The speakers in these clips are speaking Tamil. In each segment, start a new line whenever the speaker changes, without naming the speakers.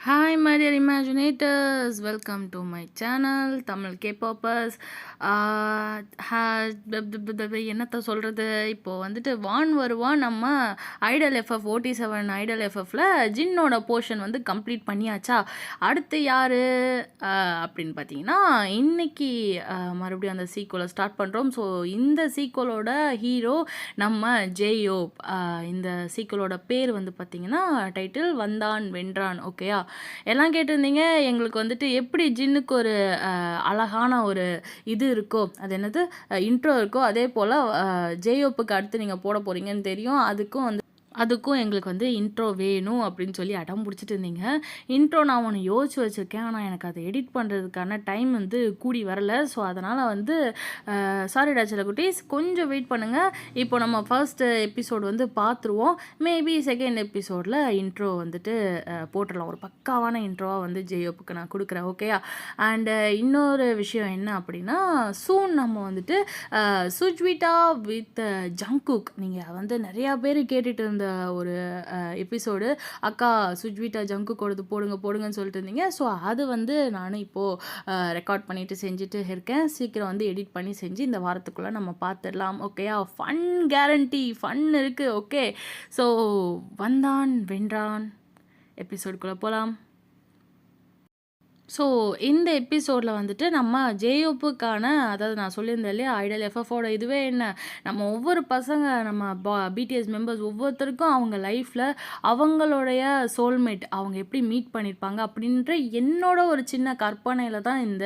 Hi, my dear imaginators. Welcome to my channel, Tamil K-popers. என்னத்த சொல்கிறது, இப்போது வந்துட்டு வான் வருவான் நம்ம ஐடல் எஃப்எஃப் 47 ஐடல் எஃப்எஃப்ல ஜின்னோட போர்ஷன் வந்து கம்ப்ளீட் பண்ணியாச்சா. அடுத்து யார் அப்படின்னு பார்த்தீங்கன்னா, இன்னைக்கு மறுபடியும் அந்த சீக்வலை ஸ்டார்ட் பண்ணுறோம். ஸோ இந்த சீக்வலோட ஹீரோ நம்ம ஜேயோப். இந்த சீக்வலோட பேர் வந்து பார்த்தீங்கன்னா டைட்டில் வந்தான் வென்றான். ஓகேயா, எல்லாம் கேட்டிருந்தீங்க எங்களுக்கு வந்துட்டு எப்படி ஜின்னுக்கு ஒரு அழகான ஒரு இது இருக்கோ, அது என்னது இன்ட்ரோ இருக்கோ, அதே போல் ஜேயோப்புக்கு அடுத்து நீங்கள் போட போகிறீங்கன்னு தெரியும். அதுக்கும் எங்களுக்கு வந்து இன்ட்ரோ வேணும் அப்படின்னு சொல்லி அடம் பிடிச்சிட்டு இருந்தீங்க. இன்ட்ரோ நான் ஒன்று யோசிச்சு வச்சுருக்கேன், ஆனால் எனக்கு அதை எடிட் பண்ணுறதுக்கான டைம் வந்து கூடி வரலை. ஸோ அதனால் வந்து சாரி டாச்சல குட்டீஸ், கொஞ்சம் வெயிட் பண்ணுங்கள். இப்போ நம்ம ஃபர்ஸ்ட் எபிசோடு வந்து பார்த்துருவோம். மேபி செகண்ட் எபிசோடில் இன்ட்ரோ வந்துட்டு போட்டுடலாம். ஒரு பக்காவான இன்ட்ரோவாக வந்து ஜேயோப்புக்கு நான் கொடுக்குறேன். ஓகேயா. அண்டு இன்னொரு விஷயம் என்ன அப்படின்னா, சூன் நம்ம வந்துட்டு சுஜ்விட்டா வித் ஜங்குக், நீங்கள் வந்து நிறையா பேர் கேட்டுட்டு இருந்த ஒரு எபிசோடு, அக்கா சுஜ்விட்டா ஜங்குக்கோடது போடுங்கன்னு சொல்லிட்டு இருந்தீங்க. ஸோ அது வந்து நானும் இப்போது ரெக்கார்ட் பண்ணிவிட்டு செஞ்சுட்டு இருக்கேன். சீக்கிரம் வந்து எடிட் பண்ணி செஞ்சு இந்த வாரத்துக்குள்ளே நம்ம பார்த்துடலாம். ஓகேயா. ஃபன் கேரண்டி, ஃபன் இருக்குது. ஓகே. ஸோ வந்தான் வென்றான் எபிசோடுக்குள்ளே போகலாம். ஸோ இந்த எபிசோடில் வந்துட்டு நம்ம ஜேயோப்புக்கான, அதாவது நான் சொல்லியிருந்தேன் இல்லையா, ஐடல் எஃப்எஃபோட இதுவே என்ன, நம்ம ஒவ்வொரு பசங்க நம்ம பிடிஎஸ் மெம்பர்ஸ் ஒவ்வொருத்தருக்கும் அவங்க லைஃப்பில் அவங்களுடைய சோல்மேட் அவங்க எப்படி மீட் பண்ணியிருப்பாங்க அப்படின்ற என்னோட ஒரு சின்ன கற்பனையில் தான் இந்த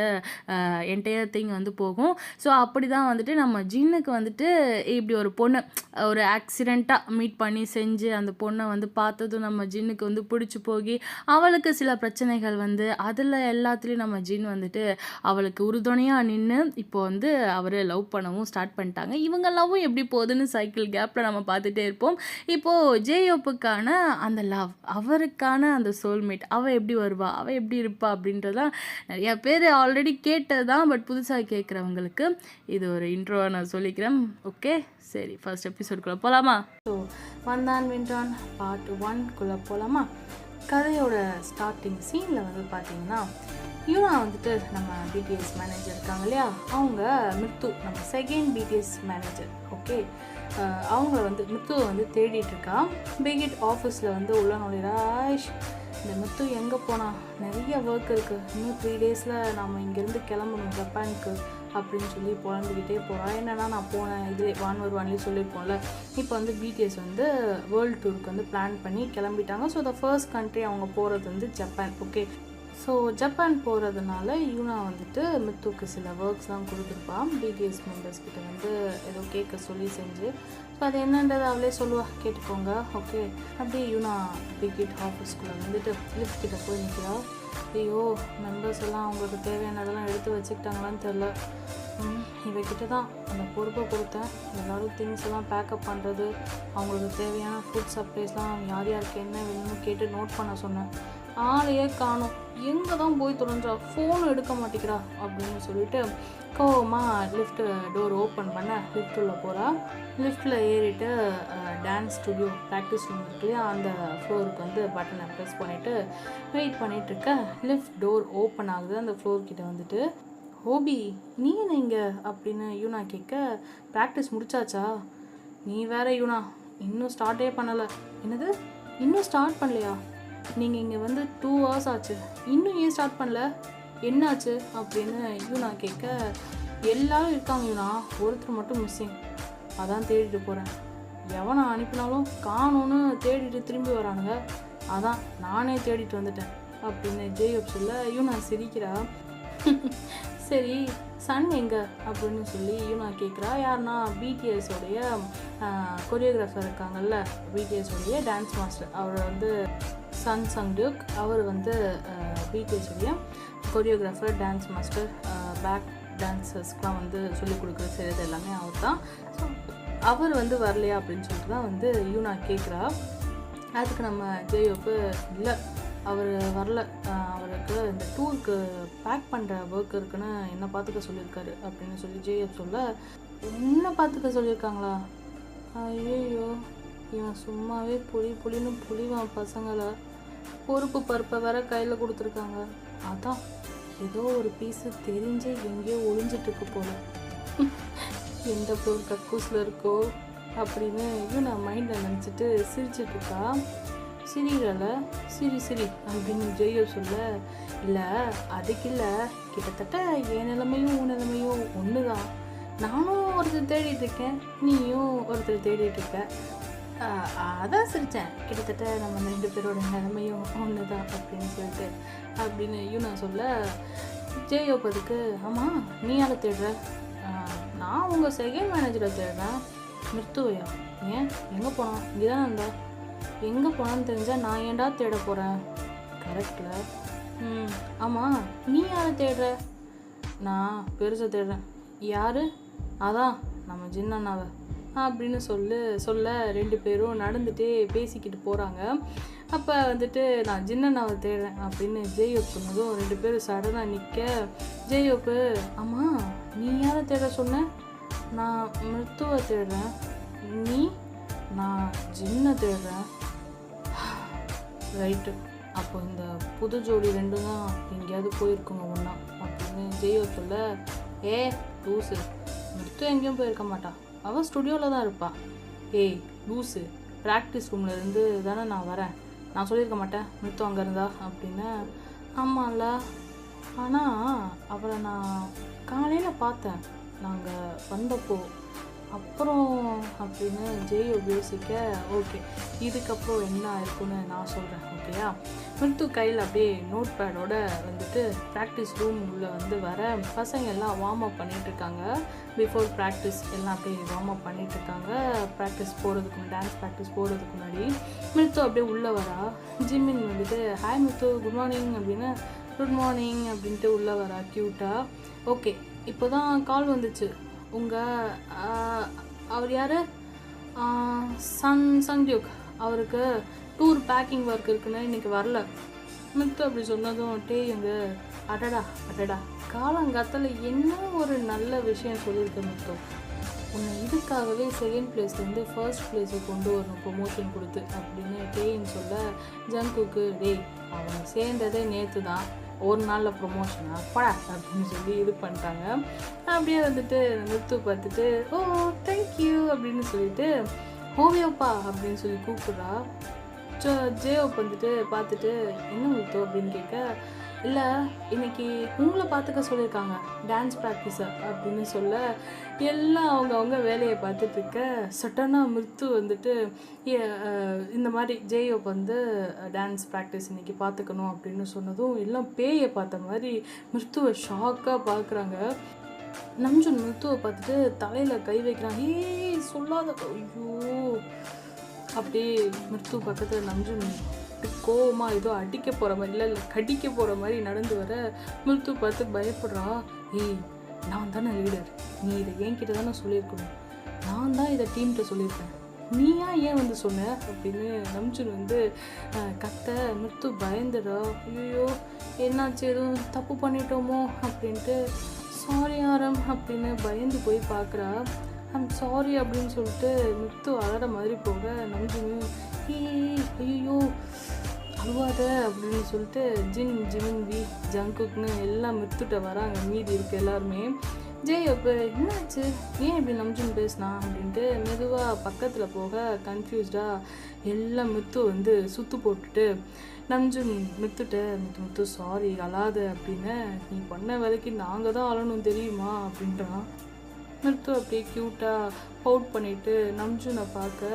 என்டையர் திங் வந்து போகும். ஸோ அப்படி தான் வந்துட்டு நம்ம ஜின்னுக்கு வந்துட்டு இப்படி ஒரு பொண்ணு ஒரு ஆக்சிடெண்ட்டாக மீட் பண்ணி செஞ்சு அந்த பொண்ணை வந்து பார்த்ததும் நம்ம ஜின்னுக்கு வந்து பிடிச்சி போகி அவளுக்கு சில பிரச்சனைகள் வந்து அதில் எல்லாத்துலேயும் நம்ம ஜின் வந்துட்டு அவளுக்கு உறுதுணையாக நின்று இப்போ வந்து அவர் லவ் பண்ணவும் ஸ்டார்ட் பண்ணிட்டாங்க. இவங்க லவ்வும் எப்படி போகுதுன்னு சைக்கிள் கேப்பில் நம்ம பார்த்துட்டே இருப்போம். இப்போது ஜேயோப்புக்கான அந்த லவ், அவருக்கான அந்த சோல்மேட், அவள் எப்படி வருவா, அவள் எப்படி இருப்பா அப்படின்றதான் நிறையா பேர் ஆல்ரெடி கேட்டது தான். பட் புதுசாக கேட்குறவங்களுக்கு இது ஒரு இன்ட்ரோவாக நான் சொல்லிக்கிறேன். ஓகே, சரி, ஃபர்ஸ்ட் எபிசோடுக்குள்ளே போகலாமா? ஸோ வந்தான் வென்றான் பார்ட் 1குள்ளே போகலாமா? கதையோட ஸ்டார்டிங் சீனில் வந்து பார்த்தீங்கன்னா, யூனா வந்துட்டு நம்ம பிடிஎஸ் மேனேஜர் இருக்காங்க இல்லையா, அவங்க மித்து நம்ம செகண்ட் பிடிஎஸ் மேனேஜர். ஓகே, அவங்க வந்து மித்துவை வந்து தேடிட்டு இருக்கா. பிகிட் ஆஃபீஸில் வந்து உள்ள நுழைராஷ், இந்த மித்து எங்கே போனால், நிறைய ஒர்க் இருக்குது, இன்னும் 3 டேஸில் நம்ம இங்கேருந்து கிளம்பணும் ஜப்பானுக்கு அப்படின்னு சொல்லி புலம்பிக்கிட்டே போகிறான். என்னென்னா, நான் போனேன் இது வான் வருவான்லேயே சொல்லியிருப்போம்ல, இப்போ வந்து பிடிஎஸ் வந்து வேர்ல்டு டூருக்கு வந்து பிளான் பண்ணி கிளம்பிட்டாங்க. ஸோ த ஃபர்ஸ்ட் கண்ட்ரி அவங்க போகிறது வந்து ஜப்பான். ஓகே, ஸோ ஜப்பான் போகிறதுனால யூனா வந்துட்டு மித்துக்கு சில ஒர்க்ஸ்லாம் கொடுத்துருப்பான். பிடிஎஸ் மெம்பர்ஸ்கிட்ட வந்து ஏதோ கேட்க சொல்லி செஞ்சு, ஸோ அது என்னன்றது அவளே சொல்லுவா, கேட்டுக்கோங்க. ஓகே, அப்படியே யூனா பிகிட் ஆஃபீஸ்குள்ளே வந்துட்டு லிஃப்ட் கிட்ட போய் நிற்கிறா. ஐயோ, மெம்பர்ஸ் எல்லாம் அவங்களுக்கு தேவையானதெல்லாம் எடுத்து வச்சுக்கிட்டாங்களான்னு தெரில. இவகிட்ட தான் அந்த பொறுப்பை கொடுத்தேன். எல்லோரும் திங்ஸ் எல்லாம் பேக்கப் பண்ணுறது, அவங்களுக்கு தேவையான ஃபுட் சப்ளைஸ்லாம் யார் யாருக்கு என்ன வேணும்னு கேட்டு நோட் பண்ண சொன்னேன். ஆளையே காணும், எங்கே தான் போய் தொலைஞ்சா, ஃபோன் எடுக்க மாட்டேங்கிறா அப்படின்னு சொல்லிட்டு கோவமாக லிஃப்ட்டு டோர் ஓப்பன் பண்ண லிஃப்ட் உள்ள போகிறா. லிஃப்ட்டில் ஏறிட்டு டான்ஸ் ஸ்டுடியோ ப்ராக்டிஸ் ரூம் இருக்கு இல்லையா, அந்த ஃப்ளோருக்கு வந்து பட்டனை ப்ரெஸ் பண்ணிவிட்டு வெயிட் பண்ணிகிட்ருக்க. லிஃப்ட் டோர் ஓப்பன் ஆகுது. அந்த ஃப்ளோர்கிட்ட வந்துட்டு, ஹோபி நீ என்ன இங்கே அப்படின்னு யூனா கேட்க, ப்ராக்டிஸ் முடிச்சாச்சா? நீ வேற யூனா, இன்னும் ஸ்டார்ட்டே பண்ணலை. என்னது, இன்னும் ஸ்டார்ட் பண்ணலையா? நீங்கள் இங்கே வந்து 2 hours ஆச்சு, இன்னும் ஏன் ஸ்டார்ட் பண்ணல, என்னாச்சு அப்படின்னு யூனா கேட்க, எல்லாரும் இருக்காங்க யூனா, ஒருத்தர் மட்டும் மிஸ்ஸிங், அதான் தேடிட்டு போகிறேன். எவனை அனுப்பினாலும் காணும்னு தேடிட்டு திரும்பி வரானுங்க, அதான் நானே தேடிட்டு வந்துட்டேன் அப்படின்னு ஜேயோப் சொல்ல யூனா சிரிக்கிறா. சரி, சன் எங்கே அப்படின்னு சொல்லி யூனா கேட்குறா. யாருன்னா பிடிஎஸோடைய கொரியோகிராஃபர் இருக்காங்கல்ல, பிடிஎஸோடைய டான்ஸ் மாஸ்டர், அவர் வந்து சன் சங்டியூக். அவர் வந்து பிடிஎஸோடைய கொரியோகிராஃபர், டான்ஸ் மாஸ்டர், பேக் டான்ஸர்ஸ்க்குலாம் வந்து சொல்லிக் கொடுக்குறது செய்கிறது எல்லாமே அவர் தான். ஸோ அவர் வந்து வரலையா அப்படின்னு சொல்லிட்டு தான் வந்து யூனா கேட்குறா. அதுக்கு நம்ம ஜேயோப்பு, இல்லை அவர் வரல, அவருக்கு இந்த டூருக்கு பேக் பண்ணுற ஒர்க் இருக்குன்னு என்னை பார்த்துக்க சொல்லியிருக்காரு அப்படின்னு சொல்லி ஜேஎஃப் சொல்ல, என்ன பார்த்துக்க சொல்லியிருக்காங்களா? ஐயோ, இவன் சும்மாவே புளின்னு புளிவான் பசங்களை. பொறுப்பு பருப்பை வேற கையில் கொடுத்துருக்காங்க. அதான் ஏதோ ஒரு பீஸு தெரிஞ்சே எங்கேயோ ஒளிஞ்சிட்ருக்கு போல. எந்த பொருள் கக்கூஸில் இருக்கோ அப்படின்னு நான் மைண்டில் நினச்சிட்டு சிரிச்சிட்ருக்கா. சிரியில சிரி அப்படின்னு ஜெயோ சொல்ல, இல்லை அதுக்கு இல்லை, கிட்டத்தட்ட என் நிலைமையும் உன் நிலைமையும் ஒன்று தான். நானும் ஒருத்தர் தேடிட்டு இருக்கேன், நீயும் ஒருத்தர் தேடிட்டு இருக்க. அதான் சிரித்தேன், கிட்டத்தட்ட நம்ம 2 பேரோட நிலைமையும் ஒன்று தான் அப்படின்னு சொல்லிட்டு அப்படின்னு நான் சொல்ல, ஜெயோ பதுக்கு, ஆமாம் நீ யாரை தேடுற? நான் உங்கள் செகண்ட் மேனேஜரை தேடுறேன். மிருத்துவையா? ஏன் எங்கே போனான்? இங்கே தானே இருந்தா. எங்கே போனான்னு தெரிஞ்சால் நான் ஏன்டா தேட போகிறேன்? கரெக்டில். ஆமாம் நீ யாரை தேடுற? நான் பெருசை தேடுறேன். யார்? அதான் நம்ம ஜின்னண்ணாவை அப்படின்னு சொல்ல 2 பேரும் நடந்துகிட்டே பேசிக்கிட்டு போகிறாங்க. அப்போ வந்துட்டு நான் ஜின்னண்ணாவை தேடுறேன் அப்படின்னு ஜெயோப் சொன்னதும் 2 பேரும் சடனாக நிற்க, ஜெயோப்பு, ஆமாம் நீ யாரை தேட சொன்ன? நான் மிருத்துவை தேடுறேன். நீ? நான் ஜின்னை தேடுறேன். ரைட்டு, அப்போ இந்த புது ஜோடி 2 தான் எங்கேயாவது போயிருக்குங்க ஒன்றா அப்படின்னு ஜெயோ சொல்ல, ஏ லூஸு, மிருத்து எங்கேயும் போயிருக்க மாட்டா, அவள் ஸ்டுடியோவில் தான் இருப்பா. ஏய் லூஸு, ப்ராக்டிஸ் ரூமில் இருந்து தானே நான் வரேன், நான் சொல்லியிருக்க மாட்டேன் மிருத்து அங்கே இருந்தா அப்படின்னு. ஆமாம்ல, ஆனால் அவளை நான் காலையில் பார்த்தேன் நாங்கள் வந்தப்போ. அப்புறம் அப்படின்னு ஜெயோ யோசிக்க, ஓகே இதுக்கப்புறம் என்ன ஆயிருக்குன்னு நான் சொல்கிறேன், ஓகேயா? மிருத்து கையில் அப்படியே நோட் பேடோட வந்துட்டு ப்ராக்டிஸ் ரூம் உள்ளே வர பசங்க எல்லாம் வார்ம் அப் பண்ணிகிட்ருக்காங்க. பிஃபோர் ப்ராக்டிஸ் எல்லாம் அப்படியே வார்ம் அப் பண்ணிகிட்ருக்காங்க. ப்ராக்டிஸ் போகிறதுக்கு, டான்ஸ் ப்ராக்டிஸ் போகிறதுக்கு முன்னாடி மிருத்து அப்படியே உள்ளே வரா. ஜிமின் வந்துட்டு, ஹாய் மிருத்து, குட் மார்னிங் அப்படின்னு, குட் மார்னிங் அப்படின்ட்டு உள்ளே வரா க்யூட்டாக. ஓகே இப்போ தான் கால் வந்துச்சு, அவர் யார்? சங்க்யூக், அவருக்கு டூர் பேக்கிங் ஒர்க் இருக்குன்னு இன்றைக்கி வரல. மித்து அப்படி சொன்னதும் டேயுங்க, அடடா காலங்காத்தில் என்ன ஒரு நல்ல விஷயம் சொல்லியிருக்க மித்து, உன்னை இதுக்காகவே செகண்ட் பிளேஸ்லேருந்து ஃபர்ஸ்ட் பிளேஸை கொண்டு வரணும் ப்ரொமோஷன் கொடுத்து அப்படின்னு டேன்னு சொல்ல, ஜங்குக்கு, டேய் அவன் சேர்ந்ததே நேற்று தான், ஒரு நாளில் ப்ரொமோஷனா படா அப்படின்னு சொல்லி இது பண்ணிட்டாங்க. அப்படியே வந்துட்டு மிருத்து பார்த்துட்டு, ஓ தேங்க்யூ அப்படின்னு சொல்லிட்டு, ஓவியோப்பா அப்படின்னு சொல்லி கூப்பிட்றா. ஜேயோப் வந்துட்டு பார்த்துட்டு, என்ன மிருத்து அப்படின்னு கேட்க, இல்லை இன்னைக்கு உங்களை பார்த்துக்க சொல்லியிருக்காங்க டான்ஸ் ப்ராக்டிஸை அப்படின்னு சொல்ல, எல்லாம் அவங்க வேலையை பார்த்துட்ருக்க சட்டனாக மிருத்து வந்துட்டு, இந்த மாதிரி ஜேயோப் வந்து டான்ஸ் ப்ராக்டிஸ் இன்றைக்கி பார்த்துக்கணும் அப்படின்னு சொன்னதும் எல்லாம் பேயை பார்த்த மாதிரி மிருத்துவை ஷாக்காக பார்க்குறாங்க. நம்ஜுன் மிருத்துவை பார்த்துட்டு தலையில் கை வைக்கிறான். ஏய் சொல்லாத, ஐயோ அப்படியே மிருத்து பக்கத்தில் நம்ஜுன் கோவமாக ஏதோ அடிக்க போகிற மாதிரி, இல்லை கடிக்க போகிற மாதிரி நடந்து வர மிருத்து பார்த்து பயப்படுறா. ஏய் நான் தானே லீடர், நீ இதை என்கிட்ட தானே சொல்லியிருக்கணும், நான் தான் இதை டீம்கிட்ட சொல்லியிருப்பேன், நீயா ஏன் வந்து சொன்ன அப்படின்னு நம்ஜுன் வந்து கத்த. மிருத்து பயந்துடா, ஐயோ என்னாச்சு எதுவும் தப்பு பண்ணிட்டோமோ அப்படின்ட்டு, சாரி ஆரம் அப்படின்னு பயந்து போய் பார்க்குறா. ஐம் சாரி அப்படின்னு சொல்லிட்டு மிருத்து அழற மாதிரி போக, நம்ஜுன் ஐயோ அழுவாத அப்படின்னு சொல்லிட்டு ஜிமின் வி ஜங்குக்னு எல்லாம் மிருத்துட்ட வராங்க. மீதி இருக்கு எல்லாருமே. ஜெயோப்பு, என்னாச்சு ஏன் இப்படி நம்ஜுன் பேசினா அப்படின்ட்டு மெதுவாக பக்கத்தில் போக கன்ஃபியூஸ்டாக எல்லாம் மிருத்து வந்து சுற்று போட்டுட்டு, நம்ஜுன் மிருத்துட்ட, மித்து சாரி அழாத அப்படின்னு, நீ பண்ண வேலைக்கு நாங்கள் தான் அழணும் தெரியுமா அப்படின்றான். மிருத்து அப்படியே க்யூட்டாக பவுட் பண்ணிவிட்டு நம்ஜுனை பார்க்க,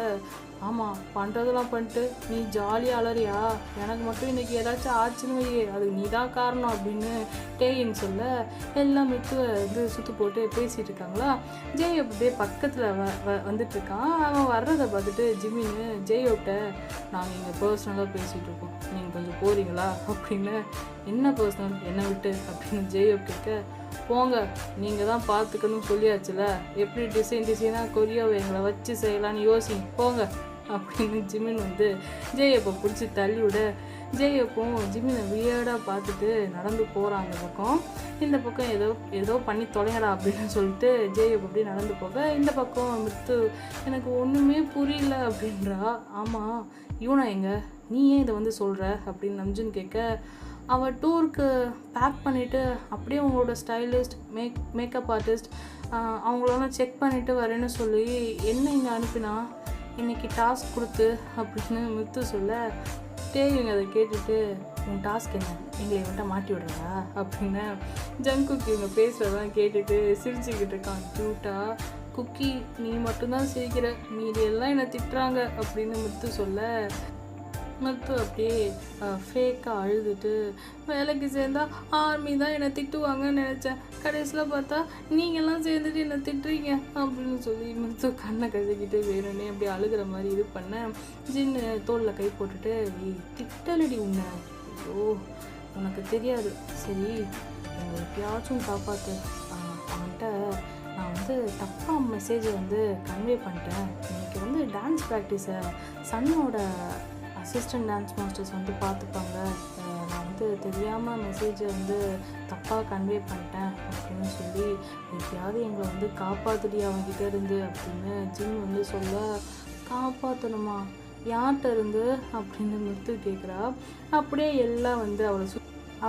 ஆமாம் பண்ணுறதெல்லாம் பண்ணிட்டு நீ ஜாலியாக அலறியா, எனக்கு மட்டும் இன்றைக்கி ஏதாச்சும் ஆச்சுன்னு வையே அதுக்கு நீ தான் காரணம் அப்படின்னு டேயின்னு சொல்ல, எல்லாம் மிருத்துவை வந்து சுற்று போட்டு பேசிகிட்டு இருக்காங்களா. ஜெயோப் அப்படியே பக்கத்தில் வந்துட்டுருக்கான். அவன் வர்றதை பார்த்துட்டு ஜிமின்னு ஜெயோப்ட, நாங்கள் இங்கே பர்சனலாக பேசிகிட்டு இருக்கோம், நீங்கள் கொஞ்சம் போகிறீங்களா அப்படின்னு. என்ன பர்சனல், என்னை விட்டு அப்படின்னு ஜெயோப் கேட்க, போங்க நீங்கள் தான் பார்த்துக்கணும்னு சொல்லியாச்சுல, எப்படி டிசைனாக கொரியாவை எங்களை வச்சு செய்யலான்னு யோசிங்க போங்க அப்படின்னு ஜிமின் வந்து ஜெயோப்பை பிடிச்சி தள்ளி விட, ஜெயோப்பும் ஜிமினை வியர்டாக பார்த்துட்டு நடந்து போகிறான் அந்த பக்கம். இந்த பக்கம் ஏதோ பண்ணி தொலைங்கடா அப்படின்னு சொல்லிட்டு ஜெயோப் அப்படி நடந்து போக, இந்த பக்கம் மிருத்து எனக்கு ஒன்றுமே புரியல அப்படின்றா. ஆமாம் இவனா எங்க நீ ஏன் இதை வந்து சொல்கிற அப்படின்னு நம்ஜுன் கேட்க, அவள் டூருக்கு பேக் பண்ணிவிட்டு அப்படியே உங்களோட ஸ்டைலிஸ்ட் மேக்கப் ஆர்டிஸ்ட் அவங்களெல்லாம் செக் பண்ணிவிட்டு வரேன்னு சொல்லி என்ன இங்கே அனுப்பினா இன்றைக்கி டாஸ்க் கொடுத்து அப்படின்னு மித்து சொல்ல, தேவிங்க அதை கேட்டுட்டு உன் டாஸ்க் என்ன, எங்களை இவன்ட்ட மாட்டி விடுறா அப்படின்னு ஜங்குக்கு இவங்க பேசுகிறதான் கேட்டுட்டு சிரிச்சுக்கிட்டு இருக்கான் க்யூட்டாக. குக்கி நீ மட்டும்தான் சிரிக்கிற, மீதி எல்லாம் என்னை திட்டுறாங்க அப்படின்னு முத்து சொல்ல, முத்து அப்படியே ஃபேக்காக அழுதுட்டு, வேலைக்கு சேர்ந்தா ஆர்மி தான் என்னை திட்டுவாங்கன்னு நினச்சேன், கடைசியில் பார்த்தா நீங்கள்லாம் சேர்ந்துட்டு என்னை திட்டுறீங்க அப்படின்னு சொல்லி முத்து கண்ணை கசக்கிட்டு வேணும்னே அப்படியே அழுகிற மாதிரி இது பண்ண, ஜின்னு தோளில் கை போட்டுட்டு திட்டலடி உன்னை, ஐயோ உனக்கு தெரியாது, சரி எங்களை எப்பயாச்சும் காப்பாற்று, அவன்கிட்ட நான் வந்து தப்பாக மெசேஜை வந்து கன்வே பண்ணிட்டேன், இன்றைக்கி வந்து டான்ஸ் ப்ராக்டிஸை சன்னோட அசிஸ்டன்ட் டான்ஸ் மாஸ்டர்ஸ் வந்து பார்த்துப்பாங்க, நான் வந்து தெரியாமல் மெசேஜை வந்து தப்பாக கன்வே பண்ணிட்டேன் அப்படின்னு சொல்லி எப்படியாவது எங்களை வந்து காப்பாற்றுடி அவங்ககிட்ட இருந்து அப்படின்னு ஜின் வந்து சொல்ல, காப்பாற்றணுமா யார்கிட்ட இருந்து அப்படின்னு முத்து கேட்குறா. அப்படியே எல்லாம் வந்து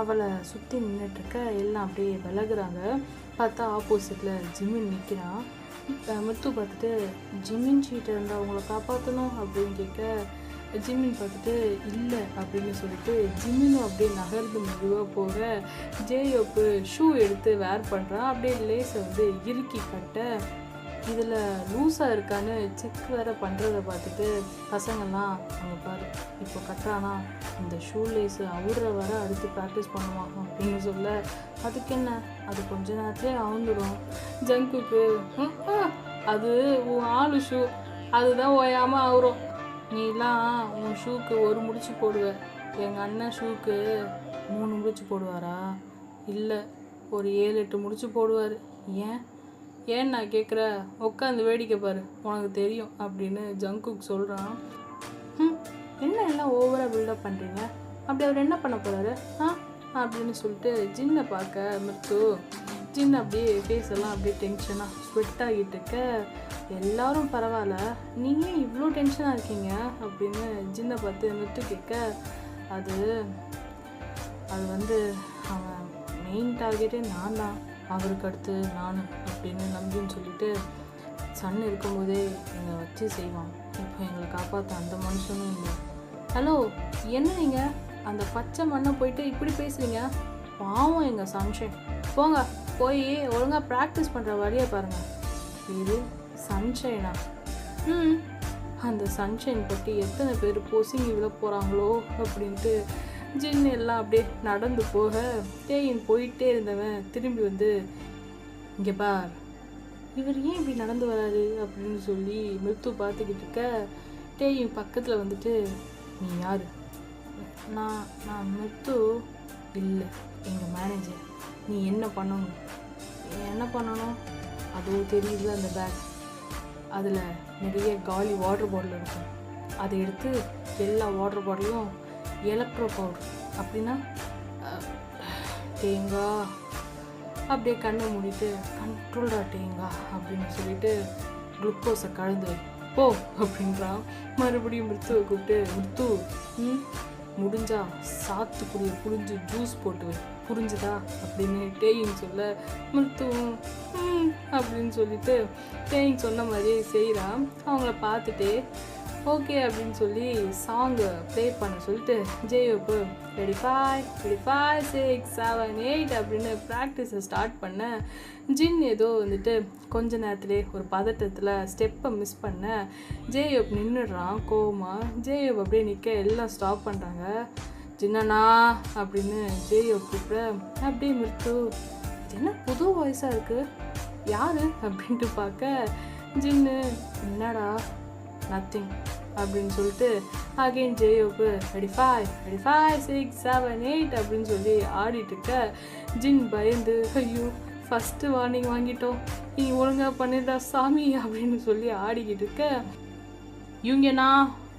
அவளை சுற்றி நின்றுட்டுருக்க எல்லாம் அப்படியே விலகுறாங்க. பார்த்தா ஆப்போசிட்டில் ஜிமின் நிற்கிறான். முத்து பார்த்துட்டு ஜிமின் சீட்டை இருந்தால் அவங்கள காப்பாற்றணும் அப்படின்னு கேட்க, ஜிமின் பார்த்துட்டு இல்லை அப்படின்னு சொல்லிட்டு ஜிமினும் அப்படியே நகர்ந்து மெதுவாக போக ஜேயோப்பு ஷூ எடுத்து வேர் பண்ணுறான். அப்படியே லேஸை வந்து இறுக்கி கட்ட, இதில் லூஸாக இருக்கான்னு செக் வேறு பண்ணுறதை பார்த்துட்டு பசங்கள்லாம் அவங்க பாரு இப்போ கட்டுறானா இந்த ஷூ லேஸு அவுற வர அடுத்து ப்ராக்டிஸ் பண்ணுவான் அப்படின்னு சொல்ல, அதுக்கு என்ன அது கொஞ்ச நேரத்துலேயே அவுந்துடும். ஜங்குக்கு அது உன் ஆளு ஷூ அதுதான் ஓயாமல் ஆகுறோம், நீலாம் உன் ஷூக்கு ஒரு முடிச்சு போடுவ, எங்கள் அண்ணன் ஷூக்கு 3 முடிச்சு போடுவாரா, இல்லை ஒரு 7-8 முடிச்சு போடுவார், ஏன் நான் கேட்குற, உட்காந்து வேடிக்கை பாரு உனக்கு தெரியும் அப்படின்னு ஜங்குக் சொல்கிறான். என்ன எல்லாம் ஓவராக பில்டப் பண்ணுறீங்க, அப்படி அவர் என்ன பண்ண போகிறாரு அப்படின்னு சொல்லிட்டு ஜின்னை பார்க்க முத்து, ஜின் அப்படியே ஃபேஸ் எல்லாம் அப்படியே டென்ஷனாக ஸ்வெட் ஆகிட்டு இருக்க, எல்லாரும் பரவாயில்ல நீங்கள் இவ்வளோ டென்ஷனாக இருக்கீங்க அப்படின்னு ஜின்னை பார்த்து முத்து கேட்க, அது வந்து அவன் மெயின் டார்கெட்டே நான் தான், அவருக்கு அடுத்து நான் அப்படின்னு நம்பின்னு சொல்லிட்டு, சன் இருக்கும்போதே எங்களை வச்சு செய்வான், இப்போ எங்களை காப்பாற்ற அந்த மனுஷனும் இல்லை. ஹலோ என்ன நீங்கள் அந்த பச்சை மண்ணை போயிட்டு இப்படி பேசுகிறீங்க, பாவம் எங்கள் சன்ஷைன், போங்க போய் ஒழுங்காக ப்ராக்டிஸ் பண்ணுற வழியை பாருங்கள். இது சன்ஷைனா? அந்த சன்ஷைன் பற்றி எத்தனை பேர் பொசிங்கி விழ போகிறாங்களோ அப்படின்ட்டு ஜின் எல்லாம் அப்படியே நடந்து போக, தேயின் போயிட்டே இருந்தவன் திரும்பி வந்து, இங்கே பார் இவர் ஏன் இப்படி நடந்து வராரு அப்படின்னு சொல்லி மிருத்து பார்த்துக்கிட்டு இருக்க, தேயின் பக்கத்தில் வந்துட்டு, நீ யார்? நான் மிருத்து இல்லை எங்கள் மேனேஜர், நீ என்ன பண்ணணும் அதோ தெரியல அந்த பேக், அதில் நிறைய காலி வாட்டர் பாட்டில் இருக்கும், அதை எடுத்து எல்லா வாட்டர் பாட்டிலும் எலக்ட்ரோ பவுடர், அப்படின்னா தேங்காய், அப்படியே கண்ணை மூடிட்டு கண்ட்ரோல்டா தேங்காய் அப்படின்னு சொல்லிட்டு குளுக்கோஸை கலந்து போ அப்படின்றான். மறுபடியும் மிருத்துவை கூப்பிட்டு, மிருத்து முடிஞ்சா சாத்துக்குடியை புரிஞ்சு ஜூஸ் போட்டு புரிஞ்சுதா அப்படின்னு டேயின்னு சொல்ல, மிருத்துவும் அப்படின்னு சொல்லிட்டு டேயிங் சொன்ன மாதிரியே செய்கிறான். அவங்கள பார்த்துட்டு ஓகே அப்படின்னு சொல்லி சாங்கு ப்ளே பண்ண சொல்லிட்டு ஜேயோப்பு ரெடி 5 6 7 8 அப்படின்னு ப்ராக்டிஸை ஸ்டார்ட் பண்ண, ஜின் ஏதோ வந்துட்டு கொஞ்ச நேரத்துலேயே ஒரு பதட்டத்தில் ஸ்டெப்பை மிஸ் பண்ண ஜேயோப் நின்றுடுறான் கோவமா. ஜேயோப் அப்படியே நிற்க எல்லாம் ஸ்டாப் பண்ணுறாங்க. ஜின்னண்ணா அப்படின்னு ஜேயோப் கூப்பிட, அப்படியே மிருத்து என்ன புது வாய்ஸாக இருக்குது யார் அப்படின்ட்டு பார்க்க, ஜின்னு என்னடா நத்திங் அப்படின்னு சொல்லிட்டு அகெயின் ஜேயோப்பு ரெடி 5 6 7 8 அப்படின்னு சொல்லி ஆடிட்டு இருக்க, ஜின் பயந்து ஐயோ ஃபஸ்ட்டு வார்னிங் வாங்கிட்டோம், நீ ஒழுங்காக பண்ணிடா சாமி அப்படின்னு சொல்லி ஆடிக்கிட்டு இருக்க, இவங்கண்ணா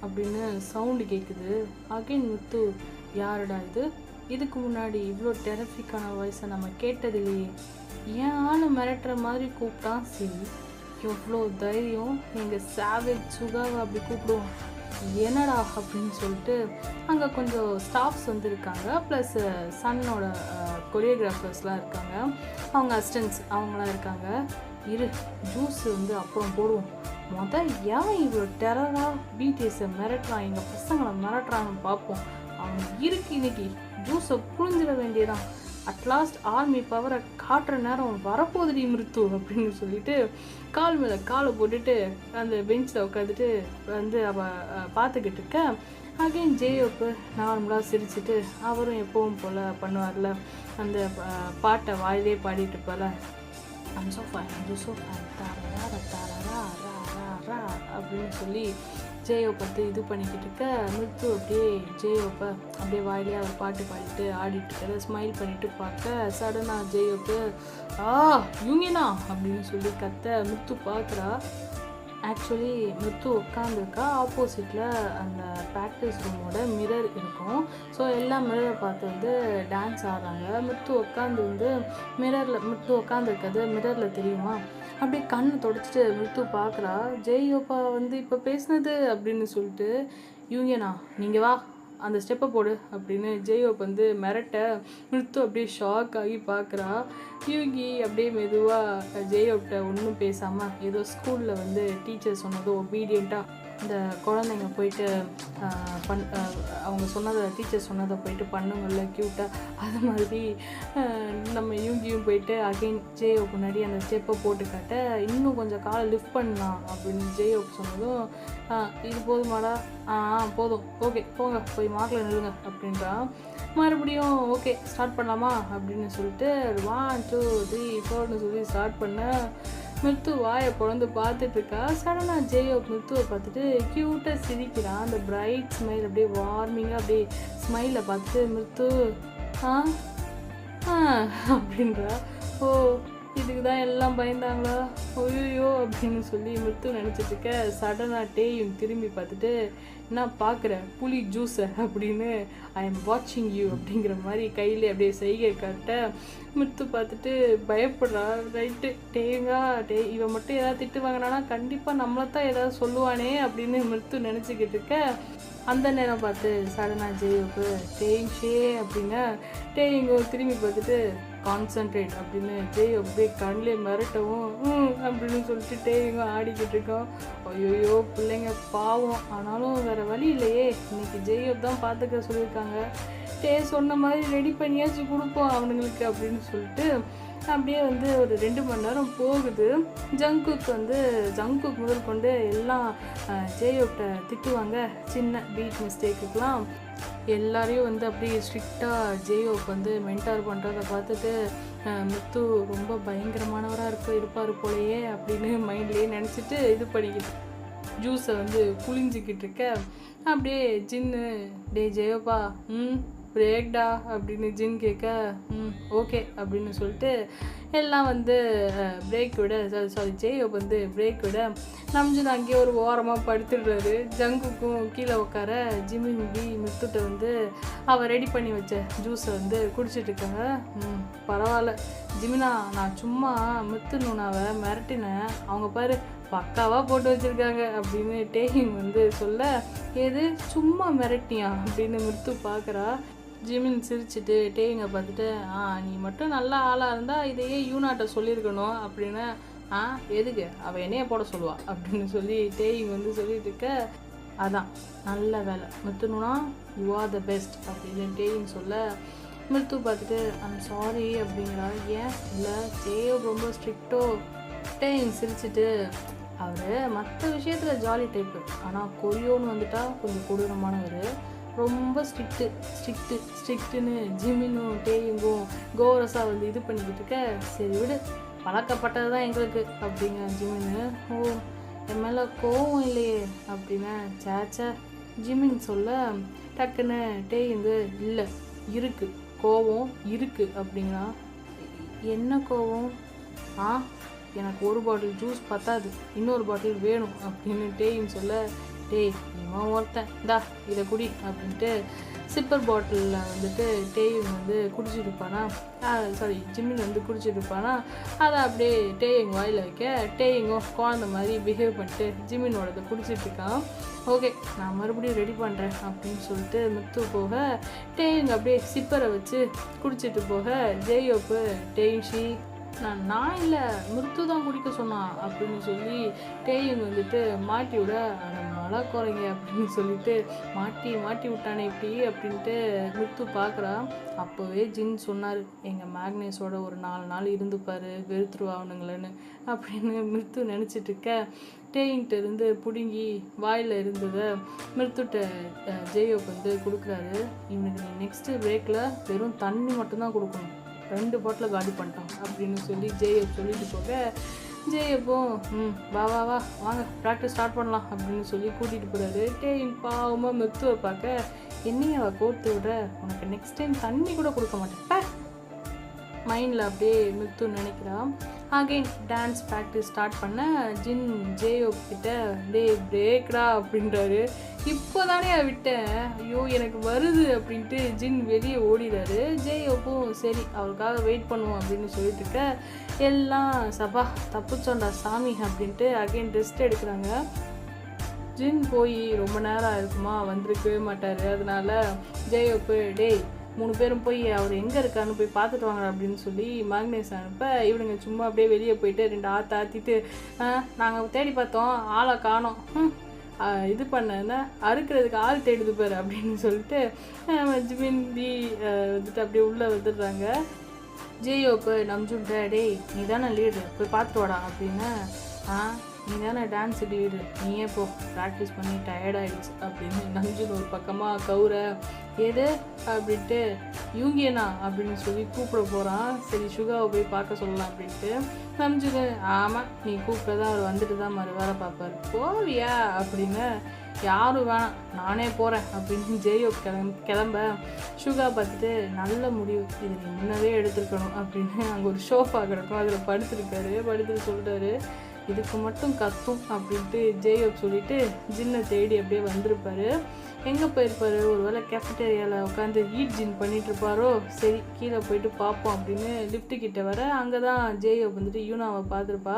அப்படின்னு சவுண்டு கேட்குது. அகெயின் முத்து யாருடா இதுக்கு முன்னாடி இவ்வளோ டெரஃபிக்கான வாய்ஸை நம்ம கேட்டதில்லையே, ஏன் ஆளு மிரட்டுற மாதிரி கூப்பிட்டான், சரி எவ்வளோ தைரியம் எங்கள் சாவேஜ் சுகாவை அப்படி கூப்பிடுவோம், என்னடா அப்படின்னு சொல்லிட்டு அங்கே கொஞ்சம் ஸ்டாஃப்ஸ் வந்து இருக்காங்க, ப்ளஸ் சன்னோட கொரியோகிராஃபர்ஸ்லாம் இருக்காங்க, அவங்க அசிஸ்டன்ட்ஸ் அவங்களாம் இருக்காங்க. இரு ஜூஸ் வந்து அப்புறம் போடுவோம், ஏன் இவ்வளோ டெரராக பிடிஎஸை மிரட்டுறான், எங்கள் பசங்களை மிரட்டுறாங்கன்னு பார்ப்போம், அவன் இருக்கு இன்னைக்கு ஜூஸை புழிஞ்சிட வேண்டியதான், அட்லாஸ்ட் ஆர்மி பவரை காட்டுற நேரம் வரப்போகுதுடி மிருத்து அப்படின்னு சொல்லிட்டு கால் மேலே காலை போட்டுட்டு அந்த பெஞ்சில் உட்காந்துட்டு வந்து அவள் பார்த்துக்கிட்டு இருக்க. அகைன் ஜேயோப்பு நார்மலாக சிரிச்சுட்டு அவரும் எப்பவும் போல் பண்ணுவார்ல, அந்த பாட்டை வாயிலே பாடிட்டு இருப்பால, I'm so fine, I'm so fine, அப்படின்னு சொல்லி ஜேயோ பார்த்து இது பண்ணிக்கிட்டு இருக்க. மிருத்து அப்படியே ஜேயோப்பை அப்படியே வாயிலே அவர் பாட்டு பாடிட்டு ஆடிட்டு இருக்க, ஸ்மைல் பண்ணிட்டு பார்க்க சடனாக ஜேயோப்பு யூங்கினா அப்படின்னு சொல்லி கத்த மிருத்து பார்க்குறா. ஆக்சுவலி மிருத்து உட்காந்துருக்கா, ஆப்போசிட்டில் அந்த ப்ராக்டிஸ் ரூமோட மிரர் இருக்கும். ஸோ எல்லா மிரரை பார்த்து வந்து டான்ஸ் ஆடுறாங்க. மிருத்து உட்காந்து வந்து மிருத்து உட்காந்துருக்கிறது மிரரில் தெரியுமா, அப்படியே கண்ணை தொடச்சிட்டு மிருத்து பார்க்குறா. ஜெயோப்பா வந்து இப்போ பேசுனது அப்படின்னு சொல்லிட்டு, யூங்கியனா நீங்கள் வா அந்த ஸ்டெப்பை போடு அப்படின்னு ஜெயோப் வந்து மிரட்ட மிருத்து அப்படியே ஷாக் ஆகி பார்க்குறா. யூகி அப்படியே மெதுவாக ஜெயோப்கிட்ட ஒன்றும் பேசாமல் ஏதோ ஸ்கூலில் வந்து டீச்சர் சொன்னதோ ஒபீடியண்ட்டாக இந்த குழந்தைங்க போயிட்டு அவங்க சொன்னதை டீச்சர் சொன்னதை போயிட்டு பண்ணுங்கள்ல க்யூட்டாக, அது மாதிரி நம்ம யூகியும் போயிட்டு அகெயின் ஜேயோப் முன்னாடி அந்த ஸ்டெப்பை போட்டு காட்ட, இன்னும் கொஞ்சம் காலை லிஃப்ட் பண்ணலாம் அப்படின்னு ஜேயோப் சொன்னதும், இது போதுமாடா, போதும், ஓகே போங்க போய் மார்க்கில் நில்லுங்க அப்படின்றா. மறுபடியும் ஓகே ஸ்டார்ட் பண்ணலாமா அப்படின்னு சொல்லிட்டு 1 2 3 4ன்னு சொல்லி ஸ்டார்ட் பண்ண. மிருத்து வாயை குழந்து பார்த்துட்ருக்கா. சடனாக ஜேயோப் மிருத்துவை பார்த்துட்டு க்யூட்டாக சிரிக்கிறான். அந்த பிரைட் ஸ்மைல் அப்படியே வார்மிங்காக அப்படியே ஸ்மைலை பார்த்துட்டு மிருத்து அப்படின்றா. ஓ இதுக்கு தான் எல்லாம் பயந்தாங்களா, ஐயோ அப்படின்னு சொல்லி மிருத்து நினச்சிட்டு இருக்க. சடனாக டேயும் திரும்பி பார்த்துட்டு, என்ன பார்க்குற புளி ஜூஸை அப்படின்னு, ஐ எம் வாட்சிங் யூ அப்படிங்கிற மாதிரி கையில் அப்படியே செய்கை காட்ட மிருத்து பார்த்துட்டு பயப்படுறா. ரைட்டு டேங்கா இவன் மட்டும் ஏதாவது திட்டு வாங்கினானா கண்டிப்பாக நம்மளை தான் ஏதாவது சொல்லுவானே அப்படின்னு மிருத்து நினச்சிக்கிட்டு இருக்க. அந்த நேரம் பார்த்து சடனாக ஜேயோப்பு டேயிங் ஷே அப்படின்னா டேயிங்கோ திரும்பி பார்த்துட்டு கான்சன்ட்ரேட் அப்படின்னு ஜேயோ அப்படியே கண்ணிலே மிரட்டவும் அப்படின்னு சொல்லிட்டு டேயிங்கோ ஆடிக்கிட்டு இருக்கோம். ஐயோயோ பிள்ளைங்க பாவம், ஆனாலும் வேறு வழி இல்லையே, இன்னைக்கு ஜேயோப் தான் பார்த்துக்க சொல்லியிருக்காங்க, டே சொன்ன மாதிரி ரெடி பண்ணியாச்சு கொடுப்போம் அவனுங்களுக்கு அப்படின்னு சொல்லிட்டு அப்படியே வந்து ஒரு 2 மணி நேரம் போகுது. ஜங்குக் முதல் கொண்டு எல்லாம் ஜேயோப்ட திட்டுவாங்க சின்ன பீட் மிஸ்டேக்குக்கெலாம். எல்லாரையும் வந்து அப்படியே ஸ்ட்ரிக்டாக ஜேயோப் வந்து மென்டார் பண்ணுறதை பார்த்துட்டு மிருத்து ரொம்ப பயங்கரமானவராக இருப்பார் போலையே அப்படின்னு மைண்ட்லேயே நினச்சிட்டு இது பண்ணிக்கிட்டு ஜூஸை வந்து புளிஞ்சிக்கிட்டு இருக்க. அப்படியே ஜின்னு டே ஜேயோப்பா பிரேக்டா அப்படின்னு ஜின் கேட்க ஓகே அப்படின்னு சொல்லிட்டு எல்லாம் வந்து பிரேக் விட ஜேயோப் வந்து பிரேக் விட நம்ஜின் அங்கேயே ஒரு ஓரமாக படுத்துடுறாரு. ஜங்குக்கும் கீழே உட்கார ஜிமின் மிருத்துட்ட வந்து அவள் ரெடி பண்ணி வச்ச ஜூஸை வந்து குடிச்சிட்டு இருக்காங்க. பரவாயில்ல ஜிமினா, நான் சும்மா மிருத்து நூனாவை மிரட்டினேன், அவங்க பாரு பக்காவாக போட்டு வச்சுருக்காங்க அப்படின்னு டேயிங் வந்து சொல்ல, ஏது சும்மா மிரட்டியா அப்படின்னு மிருத்து பார்க்குறா. ஜிமின் சிரிச்சுட்டு டேயிங்கை பார்த்துட்டு நீ மட்டும் நல்ல ஆளாக இருந்தால் இதையே யூனாட்ட சொல்லியிருக்கணும் அப்படின்னு, எதுக்கு அவள் என்னைய போட சொல்லுவா அப்படின்னு சொல்லி டேயிங் வந்து சொல்லிட்டு இருக்க. அதான் நல்ல வேலை மிருத்துனா, யூ ஆர் த பெஸ்ட் அப்படின்னு டேயிங் சொல்ல, மிருத்து பார்த்துட்டு ஐம் சாரி அப்படிங்கிறா. ஏன் இல்லை ஜேயோப் ரொம்ப ஸ்ட்ரிக்டோ? டேயிங் சிரிச்சுட்டு அவர் மற்ற விஷயத்தில் ஜாலி டைப்பு, ஆனால் கொரியோன்னு வந்துட்டால் கொஞ்சம் கொடூரமானவர், ரொம்ப ஸ்ட்ரிக்ட்டுன்னு ஜிமினும் டேயிங்கும் கோரஸாக வந்து இது பண்ணிக்கிட்டு இருக்க. சரி விடு, பழக்கப்பட்டது தான் எங்களுக்கு அப்படிங்க ஜிமின்னு. ஓ என் மேலே கோவம் இல்லையே அப்படின்னா, சேச்சா ஜிமின் சொல்ல டக்குன்னு டேயிங்கு இல்லை இருக்குது கோவம் இருக்குது அப்படின்னா, என்ன கோவம்? எனக்கு ஒரு பாட்டில் ஜூஸ் பத்தாது, இன்னொரு பாட்டில் வேணும் அப்படின்னு டேயின்னு சொல்ல, டேய் இவன் ஒருத்தன் இந்தா இதை குடி அப்படின்ட்டு சிப்பர் பாட்டிலில் வந்துட்டு டேயிங் வந்து குடிச்சிட்டு இருப்பானா, சாரி ஜிம்மின் வந்து குடிச்சிட்டு இருப்பானா, அதை அப்படியே டேயிங் வாயில் வைக்க டேயிங்கும் குழந்த மாதிரி பிஹேவ் பண்ணிட்டு ஜிம்மினோடதை குடிச்சிட்டு இருக்கான். ஓகே, நான் மறுபடியும் ரெடி பண்ணுறேன் அப்படின்னு சொல்லிட்டு முத்து போக டேயிங் அப்படியே சிப்பரை வச்சு குடிச்சிட்டு போக ஜேயோப்பு டேயிங்ஷி நான் இல்லை மிருத்து தான் குடிக்க சொன்னான் அப்படின்னு சொல்லி டேயிங் வந்துட்டு மாட்டி விட மழை குறைங்க அப்படின்னு சொல்லிட்டு மாட்டி விட்டானே இப்படி அப்படின்ட்டு மிருத்து பார்க்குறா. அப்போவே ஜின் சொன்னார், எங்கள் மேக்னேஸோட ஒரு 4 நாள் இருந்துப்பார் வெறுத்துருவானுங்களேன்னு அப்படின்னு மிருத்து நினச்சிட்டு இருக்க டேயிங்கிட்ட இருந்து பிடுங்கி வாயில் இருந்ததை மிருத்துட்ட ஜேயோப் வந்து கொடுக்குறாரு. இவனுக்கு நீ நெக்ஸ்ட்டு பிரேக்கில் வெறும் தண்ணி மட்டும்தான் கொடுக்கணும், 2 பாட்டில் காலி பண்ணிட்டான் அப்படின்னு சொல்லி ஜேஎப் சொல்லிட்டு போக ஜேஎப்பும் வா வாங்க ப்ராக்டிஸ் ஸ்டார்ட் பண்ணலாம் அப்படின்னு சொல்லி கூட்டிகிட்டு போகிறாரு. டேயிங் பாவமாக மெத்துவை பார்க்க என்னையும் அவள் கோர்த்து விட, உனக்கு நெக்ஸ்ட் டைம் தண்ணி கூட கொடுக்க மாட்டேன் மைண்டில் அப்படியே மித்து நினைக்கிறான். அகெயின் டான்ஸ் ப்ராக்டிஸ் ஸ்டார்ட் பண்ண ஜின் ஜேயோப் கிட்ட டே பிரேக்டா அப்படின்றாரு. இப்போ தானே விட்டேன், ஐயோ எனக்கு வருது அப்படின்ட்டு ஜின் வெளியே ஓடிறாரு. ஜேயோப்பும் சரி அவருக்காக வெயிட் பண்ணுவோம் அப்படின்னு சொல்லிட்டு இருக்க எல்லாம் சபா தப்புச்சோண்டா சாமி அப்படின்ட்டு அகெயின் ரெஸ்ட் எடுக்கிறாங்க. ஜின் போய் ரொம்ப நேரம் இருக்குமா வந்திருக்கவே மாட்டார். அதனால ஜேயோப்பு டேய் 3 பேரும் போய் அவர் எங்கே இருக்கான்னு போய் பார்த்துட்டு வாங்க அப்படின்னு சொல்லி மேக்னேஸ் அனுப்ப இவனுங்க சும்மா அப்படியே வெளியே போயிட்டு 2 ஆற்றிட்டு நாங்கள் தேடி பார்த்தோம் ஆளை காணோம், இது பண்ணேன்னா அறுக்கிறதுக்கு ஆள் தேடுது பாரு அப்படின்னு சொல்லிட்டு ஜிமின் வந்துட்டு அப்படியே உள்ளே வந்துடுறாங்க. ஜேயோப்பு நம்ஜுன்ட்ட டேய் நீ தானே லீடு போய் பார்த்துட்டு வாடா அப்படின்னு, நீ தானே டான்ஸ் லீடு நீயே போ ப்ராக்டிஸ் பண்ணி டயர்டாயிடுச்சு அப்படின்னு நம்ஜுன் ஒரு பக்கமாக கவுர எது அப்படின்ட்டு யூங்கியனா அப்படின்னு சொல்லி கூப்பிட போகிறான். சரி சுகாவை போய் பார்க்க சொல்லலாம் அப்படின்ட்டு நம்ஜுன் ஆமாம் நீ கூப்பிட்டதான் அவர் வந்துட்டு தான் வேலை பார்ப்பார் போவியா அப்படின்னு, யாரும் வேணாம் நானே போகிறேன் அப்படின்னு ஜேயோ கிளம்ப சுகா பார்த்துட்டு நல்ல முடிவு இது நீ முன்னவே எடுத்துருக்கணும் அப்படின்னு அங்கே ஒரு ஷோஃபா கிடக்கும் அதில் படுத்துட்டு சொல்லிட்டாரு இதுக்கு மட்டும் கத்தும் அப்படின்ட்டு ஜேயோப் சொல்லிட்டு ஜின்னை தேடி அப்படியே வந்திருப்பாரு. எங்கே போயிருப்பாரு, ஒரு வேளை கேஃபட்டேரியாவில் உட்காந்து ஜின் பண்ணிட்டு இருப்பாரோ, சரி கீழே போயிட்டு பார்ப்போம் அப்படின்னு லிஃப்ட்டு கிட்ட வர அங்கே தான் ஜேயோப் வந்துட்டு யூனாவை பார்த்துருப்பா.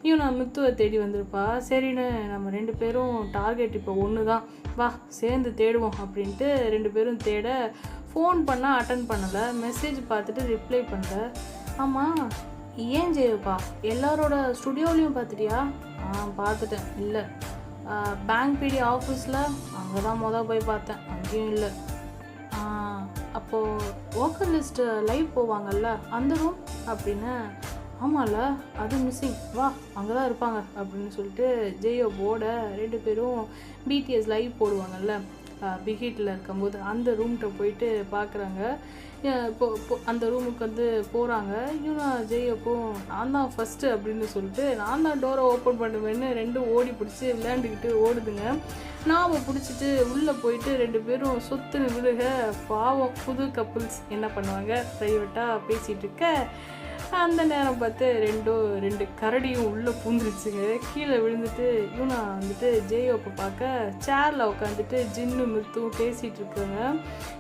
யூனா மித்துவை தேடி வந்திருப்பா. சரின்னு நம்ம 2 பேரும் டார்கெட் இப்போ ஒன்று தான், வா சேர்ந்து தேடுவோம் அப்படின்ட்டு 2 பேரும் தேட ஃபோன் பண்ணால் அட்டன் பண்ணலை, மெசேஜ் பார்த்துட்டு ரிப்ளை பண்ணல. ஆமாம் ஏன் ஜெயப்பா எல்லாரோட ஸ்டுடியோலையும் பார்த்துட்டியா? பார்த்துட்டேன். இல்லை பேங்க் பிடி ஆஃபீஸில் அங்கே தான் போய் பார்த்தேன், அங்கேயும் இல்லை. அப்போது ஒர்க்கர் லிஸ்ட்டு லைவ் போவாங்கல்ல அந்த ரூம் அப்படின்னு, ஆமாம்ல அது மிஸ்ஸிங், வா அங்கே தான் இருப்பாங்க அப்படின்னு சொல்லிட்டு ஜெயோ போட 2 பேரும் பிடிஎஸ் லைவ் போடுவாங்கல்ல பிகிட்டில் இருக்கும்போது அந்த ரூம்கிட்ட போயிட்டு பார்க்குறாங்க. இப்போ அந்த ரூமுக்கு வந்து போகிறாங்க. யூனா ஜெயப்போ நான் தான் ஃபஸ்ட்டு அப்படின்னு சொல்லிட்டு நான் தான் டோரை ஓப்பன் பண்ணுவேன்னு 2 ஓடி பிடிச்சி விளையாண்டுக்கிட்டு ஓடுதுங்க. நாம் பிடிச்சிட்டு உள்ளே போயிட்டு 2 பேரும் சொத்துன்னு விழுக பாவம் புது கப்புள்ஸ் என்ன பண்ணுவாங்க ப்ரைவேட்டாக பேசிகிட்டு இருக்க அந்த நேரம் பார்த்து 2 கரடியும் உள்ளே பூந்துருச்சுங்க. கீழே விழுந்துட்டு யூனா வந்துட்டு ஜேயோப்பை பார்க்க சேரில் உட்காந்துட்டு ஜின்னு மிருத்துவும் பேசிகிட்டு இருக்காங்க.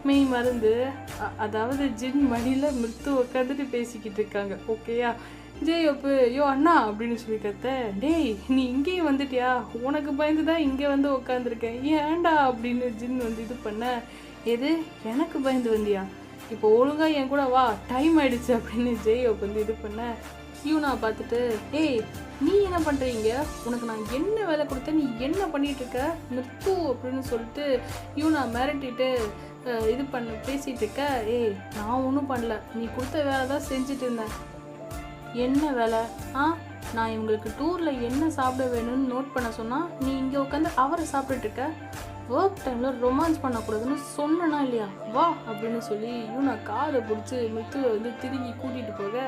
மெய் மருந்து அதாவது ஜின் மடியில் மிருத்து உட்காந்துட்டு பேசிக்கிட்டு இருக்காங்க. ஓகேயா? ஜேயோப்பு யோ அண்ணா அப்படின்னு சொல்லி கத்த, டேய் நீ இங்கேயும் வந்துட்டியா, உனக்கு பயந்து தான் இங்கே வந்து உட்காந்துருக்கேன், ஏன்டா அப்படின்னு ஜின் வந்து இது பண்ண, எது எனக்கு பயந்து வந்தியா, இப்போ ஒழுங்காக என் கூட வா டைம் ஆயிடுச்சு அப்படின்னு ஜேயோப் வந்து இது பண்ண யூனா பார்த்துட்டு ஏய் நீ என்ன பண்ணுறீங்க, உனக்கு நான் என்ன வேலை கொடுத்தேன், நீ என்ன பண்ணிகிட்டு இருக்க மிருத்து அப்படின்னு சொல்லிட்டு யூனா மிரட்டிட்டு இது பேசிகிட்டு இருக்க. ஏய் நான் ஒன்றும் பண்ணல, நீ கொடுத்த வேலை தான் செஞ்சுட்டு இருந்தேன். என்ன வேலை? நான் இவங்களுக்கு டூரில் என்ன சாப்பிட வேணும்னு நோட் பண்ண சொன்னால் நீ இங்கே உட்காந்து அவரை சாப்பிட்டுட்டு இருக்க, ஒர்க் டைமில் ரொமான்ஸ் பண்ணக்கூடாதுன்னு சொன்னா இல்லையா, வா அப்படின்னு சொல்லி யூனா காரை பிடிச்சி மிருத்துவை வந்து திரும்பி கூட்டிகிட்டு போக,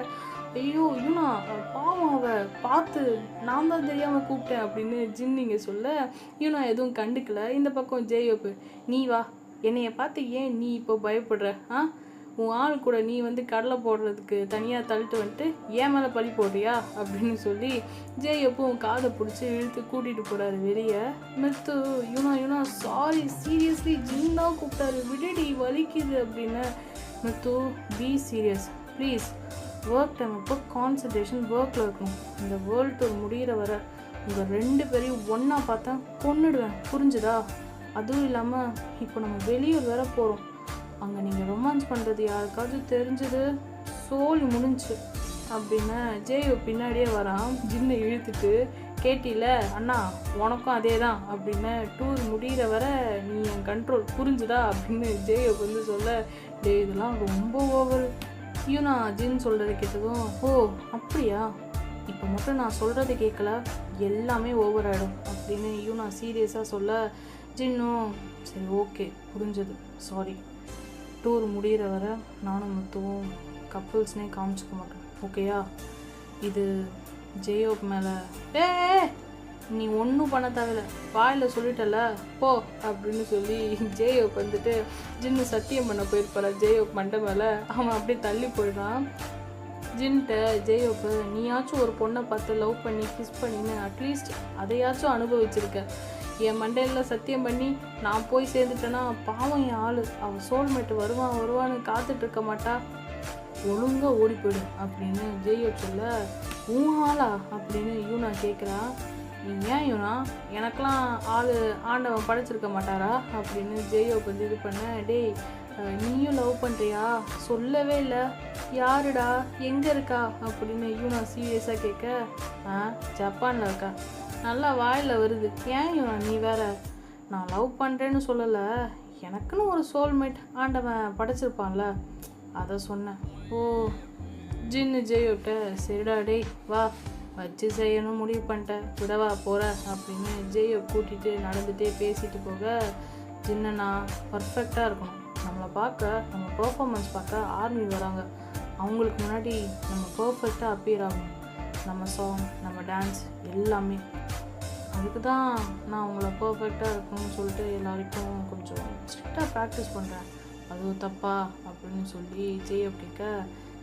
ஐயோ யூனா பாவம் அவ பார்த்து நான் தான் தெரியாமல் கூப்பிட்டேன் அப்படின்னு ஜின்னிங்க சொல்ல யூனா எதுவும் கண்டுக்கல. இந்த பக்கம் ஜேயோப்பு நீ வா, என்னைய பார்த்து ஏன் நீ இப்போ பயப்படுற, உன் ஆள் கூட நீ வந்து கடலை போடுறதுக்கு தனியாக தள்ளிட்டு வந்துட்டு ஏன் மேலே பழி போடுறியா அப்படின்னு சொல்லி ஜேயோப்பும் காதை பிடிச்சி இழுத்து கூட்டிகிட்டு போகிறாரு வெளியே. மித்து யூனா சாரி சீரியஸ்லி ஜின் தான் கூப்பிட்டாரு விடுடி வலிக்குது அப்படின்னு. Mithu be serious please. Work time அப்போ கான்சன்ட்ரேஷன் ஒர்க்கில் இருக்கணும். இந்த வேர்ல்டு டூர் முடிகிற வர உங்கள் 2 பேரையும் ஒன்றா பார்த்தா கொன்னுடுவேன் புரிஞ்சுதா? அதுவும் இல்லாமல் இப்போ நம்ம வெளியூர் வேற போகிறோம். அங்கே நீங்கள் ரொமான்ஸ் பண்ணுறது யாருக்காவது தெரிஞ்சது சோழி முடிஞ்சு அப்படின்னு ஜேயோ பின்னாடியே வரான். ஜின்னை இழுத்துட்டு கேட்டில அண்ணா உனக்கும் அதே தான் அப்படின்னு டூர் முடிகிற வர நீ என் கண்ட்ரோல் புரிஞ்சுதா அப்படின்னு ஜேயோ வந்து சொல்ல டே இதெல்லாம் ரொம்ப ஓவர். யூனா ஜின் சொல்கிறது கேட்டதும் ஓ அப்படியா இப்போ மட்டும் நான் சொல்கிறது கேட்கல எல்லாமே ஓவர் ஆகிடும் அப்படின்னு யூனா சீரியஸாக சொல்ல ஜின்னும் சரி ஓகே புரிஞ்சது சாரி. டூர் முடிகிற வர நானும் முத்துவும் கப்புள்ஸ்னே காமிச்சிக்க மாட்டேன் ஓகேயா? இது ஜேயோப் மேலே நீ ஒன்றும் பண்ண தேவையில்ல வாயில் சொல்லிட்டல போ அப்படின்னு சொல்லி ஜேயோப் வந்துட்டு ஜின்னு சத்தியம் பண்ண போயிருப்பார ஜேயோப் மண்டை மேலே. அவன் அப்படியே தள்ளி போயிடுறான். ஜின்ட்ட ஜேயோப்பு நீயாச்சும் ஒரு பொண்ணை பார்த்து லவ் பண்ணி கிஸ் பண்ணின்னு அட்லீஸ்ட் அதையாச்சும் அனுபவிச்சிருக்க. என் மண்டையில் சத்தியம் பண்ணி நான் போய் சேர்ந்துட்டேன்னா பாவம் என் ஆள் அவன் சோல்மேட்டு வருவான்னு காத்துட்ருக்க மாட்டா. ஒழுங்காக ஓடி போயிடு அப்படின்னு ஜேயோப் சொல்ல உன் ஆளா அப்படின்னு யூனா கேட்குறா. ஏன் யூனா எனக்கெலாம் ஆள் ஆண்டவன் படைச்சிருக்க மாட்டாரா அப்படின்னு ஜேயோப் வந்து இது பண்ண. டேய் நீயும் லவ் பண்ணுறியா சொல்லவே இல்லை யாருடா எங்கே இருக்கா அப்படின்னு யூனா சீரியஸாக கேட்க ஜப்பானில் இருக்கா நல்லா வாயில் வருது. ஏன் யூனா நீ வேற நான் லவ் பண்ணுறேன்னு சொல்லலை எனக்குன்னு ஒரு சோல்மேட் ஆண்டவன் படைச்சிருப்பான்ல அதை சொன்னேன். ஓ ஜின்னு ஜெயோட்ட சரிடா டேய் வா வச்சு செய்யணும் முடிவு பண்ணிட்டேன் விடவா போகிற அப்படின்னு ஜெயோ கூட்டிகிட்டு நடந்துகிட்டே பேசிட்டு போக ஜின்னண்ணா பர்ஃபெக்டாக இருக்கணும். நம்மளை பார்க்க நம்ம பர்ஃபார்மன்ஸ் பார்க்க ஆர்மி வராங்க. அவங்களுக்கு முன்னாடி நம்ம பர்ஃபெக்டாக அப்பியர் ஆகணும். நம்ம சாங் நம்ம டான்ஸ் எல்லாமே அதுக்கு தான் நான் உங்களை பர்ஃபெக்டாக இருக்கணும்னு சொல்லிட்டு எல்லாருக்கும் கொஞ்சம் ஸ்ட்ரிக்டாக ப்ராக்டிஸ் பண்ணுறேன். அதுவும் தப்பா அப்படின்னு சொல்லி ஜெயோ கேட்க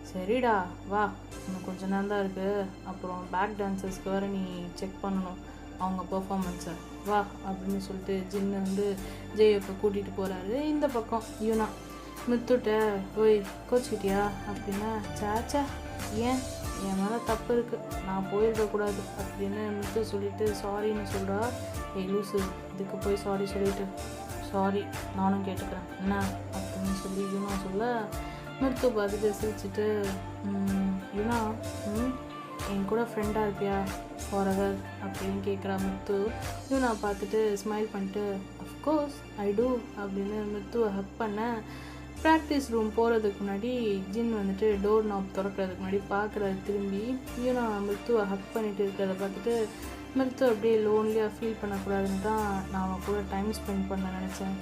சரிடா வா இன்னும் கொஞ்சம் நேரம் தான் இருக்குது அப்புறம் பேக் டான்சர்ஸ்க்கு வேறு நீ செக் பண்ணணும் அவங்க பர்ஃபார்மன்ஸை வா அப்படின்னு சொல்லிட்டு ஜின்னு வந்து ஜெயோப்பை கூட்டிகிட்டு போகிறாரு. இந்த பக்கம் யூனா மித்துட்ட ஓய் கோச்சிக்கிட்டியா அப்படின்னா சேச்சா ஏன் என் மேலே தப்பு இருக்குது நான் போயிருக்கக்கூடாது அப்படின்னு மித்து சொல்லிட்டு சாரின்னு சொல்கிறா. ஏய் லூசு இதுக்கு போய் சாரி சொல்லிட்டு சாரி நானும் கேட்டுக்கிறேன் என்ன அப்படின்னு சொல்லி யூனா சொல்ல மித்து பார்த்துட்டு சிரிச்சுட்டு யூனா என் கூட ஃப்ரெண்டாக இருப்பியா ஃபாரெவர் அப்படின்னு கேட்குறா மித்து. யூனா பார்த்துட்டு ஸ்மைல் பண்ணிட்டு அஃப்கோர்ஸ் ஐ டூ அப்படின்னு மித்துவை ஹக் பண்ண. ப்ராக்டிஸ் ரூம் போகிறதுக்கு முன்னாடி ஜின் வந்துட்டு டோர் நாப் திறக்கிறதுக்கு முன்னாடி பார்க்குறாரு திரும்பி. யூனா மித்துவை ஹக் பண்ணிட்டு இருக்கிறத பார்த்துட்டு மித்து அப்படியே லோன்லியாக ஃபீல் பண்ணக்கூடாதுன்னு தான் நான் அவன் கூட டைம் ஸ்பெண்ட் பண்ண நினச்சேன்.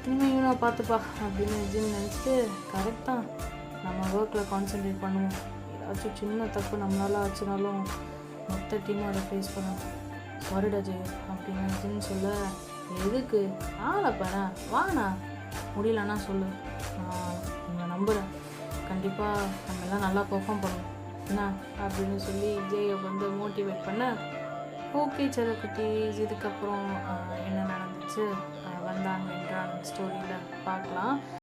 இனிமேல் யூனா பார்த்துப்பா அப்படின்னு ஜின் நினச்சிட்டு கரெக்ட் தான் நம்ம ஒர்க்கில் கான்சென்ட்ரேட் பண்ணுவோம். ஏதாச்சும் சின்ன தப்பு நம்மளால ஆச்சுனாலும் மொத்த டீமும் அதை ஃபேஸ் பண்ணணும். சாரிடா ஜெய் அப்படின்னு ஜின் சொல்ல எதுக்கு ஆளை பாரு வாண்ணா முடியலன்னா சொல்லு நான் உங்களை நம்புகிறேன் கண்டிப்பாக நம்ம எல்லாம் நல்லா பெர்ஃபார்ம் பண்ணுவோம் என்ன அப்படின்னு சொல்லி ஜெயை வந்து மோட்டிவேட் பண்ண. ஓகே செல்லக்குட்டீஸ் இதுக்கப்புறம் என்ன நடந்துச்சு வந்தான் வென்றான் ஸ்டோரியில் பார்க்கலாம்.